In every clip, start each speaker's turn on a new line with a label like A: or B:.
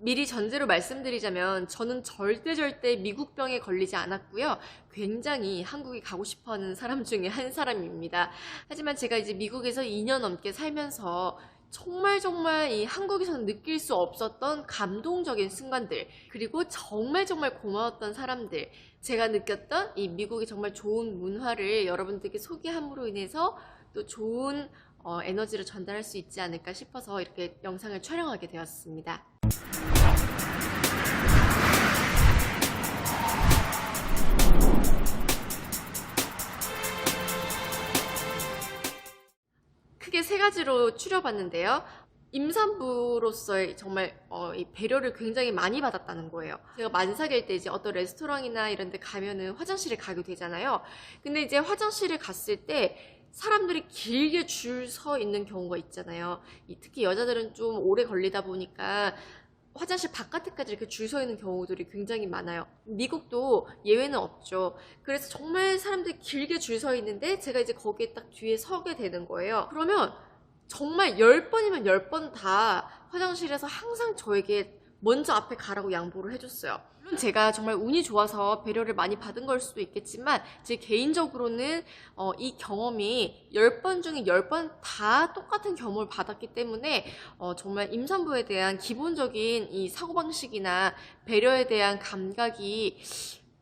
A: 미리 전제로 말씀드리자면 저는 절대 미국병에 걸리지 않았고요. 굉장히 한국에 가고 싶어하는 사람 중에 한 사람입니다. 하지만 제가 이제 미국에서 2년 넘게 살면서 정말 이 한국에서는 느낄 수 없었던 감동적인 순간들, 그리고 정말 고마웠던 사람들, 제가 느꼈던 이 미국의 정말 좋은 문화를 여러분들께 소개함으로 인해서 또 좋은 에너지를 전달할 수 있지 않을까 싶어서 이렇게 영상을 촬영하게 되었습니다. 크게 세 가지로 추려봤는데요. 임산부로서의 정말 이 배려를 굉장히 많이 받았다는 거예요. 제가 만삭일 때 이제 어떤 레스토랑이나 이런 데 가면은 화장실에 가게 되잖아요. 근데 이제 화장실에 갔을 때 사람들이 길게 줄 서 있는 경우가 있잖아요. 특히 여자들은 좀 오래 걸리다 보니까 화장실 바깥에까지 이렇게 줄 서 있는 경우들이 굉장히 많아요. 미국도 예외는 없죠. 그래서 정말 사람들이 길게 줄 서 있는데 제가 이제 거기에 딱 뒤에 서게 되는 거예요. 그러면 정말 10번이면 10번 다 화장실에서 항상 저에게 먼저 앞에 가라고 양보를 해줬어요. 물론 제가 정말 운이 좋아서 배려를 많이 받은 걸 수도 있겠지만 제 개인적으로는 이 경험이 10번 중에 10번 다 똑같은 경험을 받았기 때문에 정말 임산부에 대한 기본적인 이 사고방식이나 배려에 대한 감각이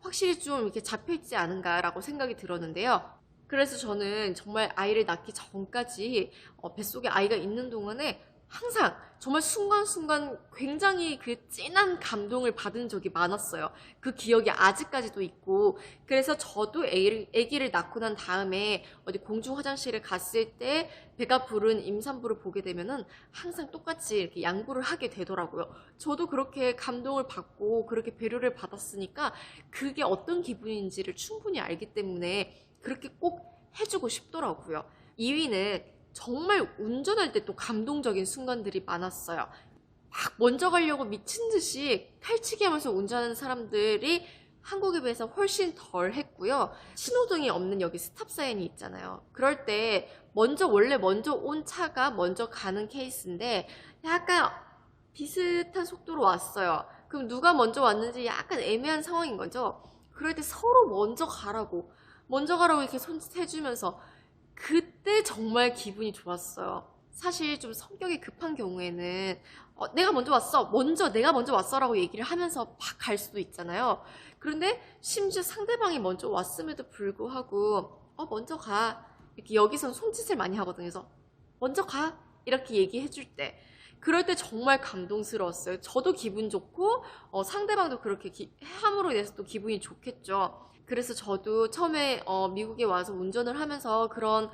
A: 확실히 좀 이렇게 잡혀있지 않은가라고 생각이 들었는데요. 그래서 저는 정말 아이를 낳기 전까지 뱃속에 아이가 있는 동안에 항상 정말 순간순간 굉장히 그 진한 감동을 받은 적이 많았어요. 그 기억이 아직까지도 있고, 그래서 저도 아기를 낳고 난 다음에 어디 공중 화장실에 갔을 때 배가 부른 임산부를 보게 되면은 항상 똑같이 이렇게 양보를 하게 되더라고요. 저도 그렇게 감동을 받고 그렇게 배려를 받았으니까 그게 어떤 기분인지를 충분히 알기 때문에 그렇게 꼭 해주고 싶더라고요. 2위는 정말 운전할 때 또 감동적인 순간들이 많았어요. 막 먼저 가려고 미친 듯이 칼치기 하면서 운전하는 사람들이 한국에 비해서 훨씬 덜 했고요. 신호등이 없는 여기 스탑 사인이 있잖아요. 그럴 때 원래 먼저 온 차가 먼저 가는 케이스인데 약간 비슷한 속도로 왔어요. 그럼 누가 먼저 왔는지 약간 애매한 상황인 거죠. 그럴 때 서로 먼저 가라고 이렇게 손짓해주면서 그때 정말 기분이 좋았어요. 사실 좀 성격이 급한 경우에는 내가 먼저 왔어, 내가 먼저 왔어 라고 얘기를 하면서 막 갈 수도 있잖아요. 그런데 심지어 상대방이 먼저 왔음에도 불구하고 먼저 가, 이렇게 여기선 손짓을 많이 하거든요. 그래서 먼저 가 이렇게 얘기해 줄 때, 그럴 때 정말 감동스러웠어요. 저도 기분 좋고 상대방도 그렇게 함으로 인해서 또 기분이 좋겠죠. 그래서 저도 처음에 미국에 와서 운전을 하면서 그런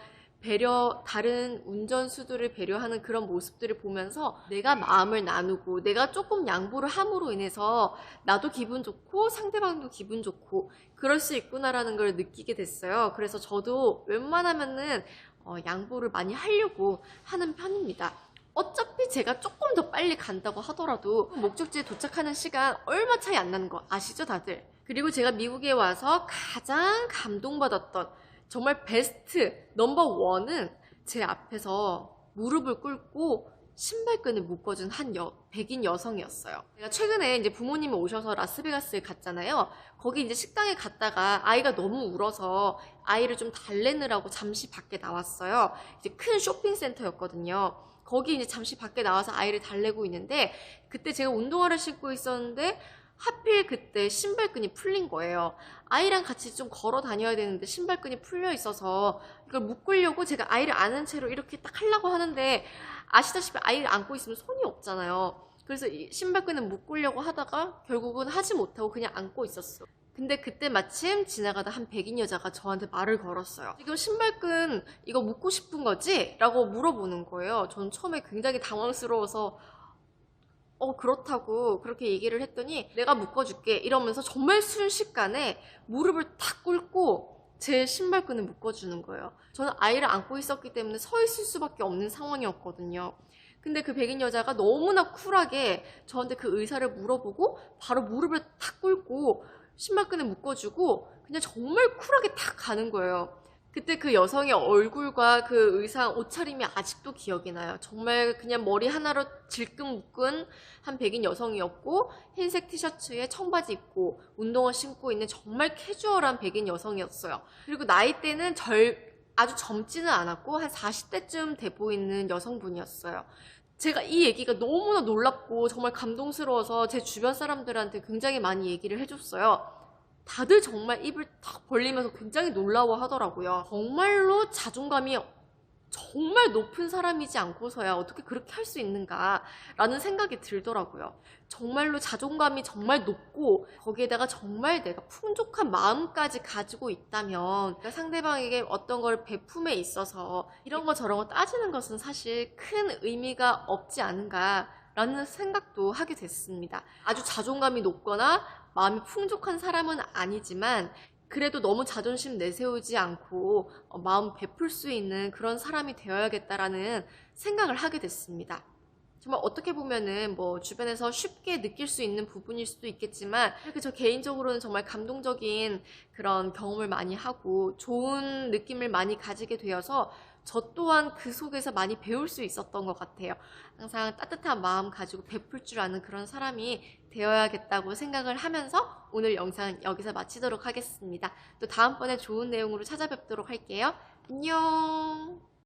A: 다른 운전수들을 배려하는 그런 모습들을 보면서 내가 마음을 나누고 내가 조금 양보를 함으로 인해서 나도 기분 좋고 상대방도 기분 좋고 그럴 수 있구나라는 걸 느끼게 됐어요. 그래서 저도 웬만하면은 양보를 많이 하려고 하는 편입니다. 어차피 제가 조금 더 빨리 간다고 하더라도 목적지에 도착하는 시간 얼마 차이 안 나는 거 아시죠, 다들? 그리고 제가 미국에 와서 가장 감동받았던 정말 베스트 넘버 원은 제 앞에서 무릎을 꿇고 신발끈을 묶어준 백인 여성이었어요. 제가 최근에 이제 부모님이 오셔서 라스베가스에 갔잖아요. 거기 이제 식당에 갔다가 아이가 너무 울어서 아이를 좀 달래느라고 잠시 밖에 나왔어요. 이제 큰 쇼핑센터였거든요. 거기 이제 잠시 밖에 나와서 아이를 달래고 있는데 그때 제가 운동화를 신고 있었는데 하필 그때 신발끈이 풀린 거예요. 아이랑 같이 좀 걸어 다녀야 되는데 신발끈이 풀려 있어서 이걸 묶으려고 제가 아이를 안은 채로 이렇게 딱 하려고 하는데 아시다시피 아이를 안고 있으면 손이 없잖아요. 그래서 이 신발끈을 묶으려고 하다가 결국은 하지 못하고 그냥 안고 있었어. 근데 그때 마침 지나가다 한 백인 여자가 저한테 말을 걸었어요. 지금 신발끈 이거 묶고 싶은 거지? 라고 물어보는 거예요. 저는 처음에 굉장히 당황스러워서 그렇다고 그렇게 얘기를 했더니 내가 묶어줄게 이러면서 정말 순식간에 무릎을 탁 꿇고 제 신발끈을 묶어주는 거예요. 저는 아이를 안고 있었기 때문에 서 있을 수밖에 없는 상황이었거든요. 근데 그 백인 여자가 너무나 쿨하게 저한테 그 의사를 물어보고 바로 무릎을 탁 꿇고 신발끈을 묶어주고 그냥 정말 쿨하게 탁 가는 거예요. 그때 그 여성의 얼굴과 그 의상, 옷차림이 아직도 기억이 나요. 정말 그냥 머리 하나로 질끈 묶은 한 백인 여성이었고, 흰색 티셔츠에 청바지 입고, 운동화 신고 있는 정말 캐주얼한 백인 여성이었어요. 그리고 나이대는 아주 젊지는 않았고, 한 40대쯤 돼 보이는 여성분이었어요. 제가 이 얘기가 너무나 놀랍고 정말 감동스러워서 제 주변 사람들한테 굉장히 많이 얘기를 해줬어요. 다들 정말 입을 탁 벌리면서 굉장히 놀라워 하더라고요. 정말로 자존감이 정말 높은 사람이지 않고서야 어떻게 그렇게 할 수 있는가라는 생각이 들더라고요. 정말로 자존감이 정말 높고 거기에다가 정말 내가 풍족한 마음까지 가지고 있다면 상대방에게 어떤 걸 베품에 있어서 이런 거 저런 거 따지는 것은 사실 큰 의미가 없지 않은가라는 생각도 하게 됐습니다. 아주 자존감이 높거나 마음이 풍족한 사람은 아니지만 그래도 너무 자존심 내세우지 않고 마음 베풀 수 있는 그런 사람이 되어야겠다라는 생각을 하게 됐습니다. 정말 어떻게 보면은 뭐 주변에서 쉽게 느낄 수 있는 부분일 수도 있겠지만 이렇게 저 개인적으로는 정말 감동적인 그런 경험을 많이 하고 좋은 느낌을 많이 가지게 되어서 저 또한 그 속에서 많이 배울 수 있었던 것 같아요. 항상 따뜻한 마음 가지고 베풀 줄 아는 그런 사람이 되어야겠다고 생각을 하면서 오늘 영상 여기서 마치도록 하겠습니다. 또 다음번에 좋은 내용으로 찾아뵙도록 할게요. 안녕!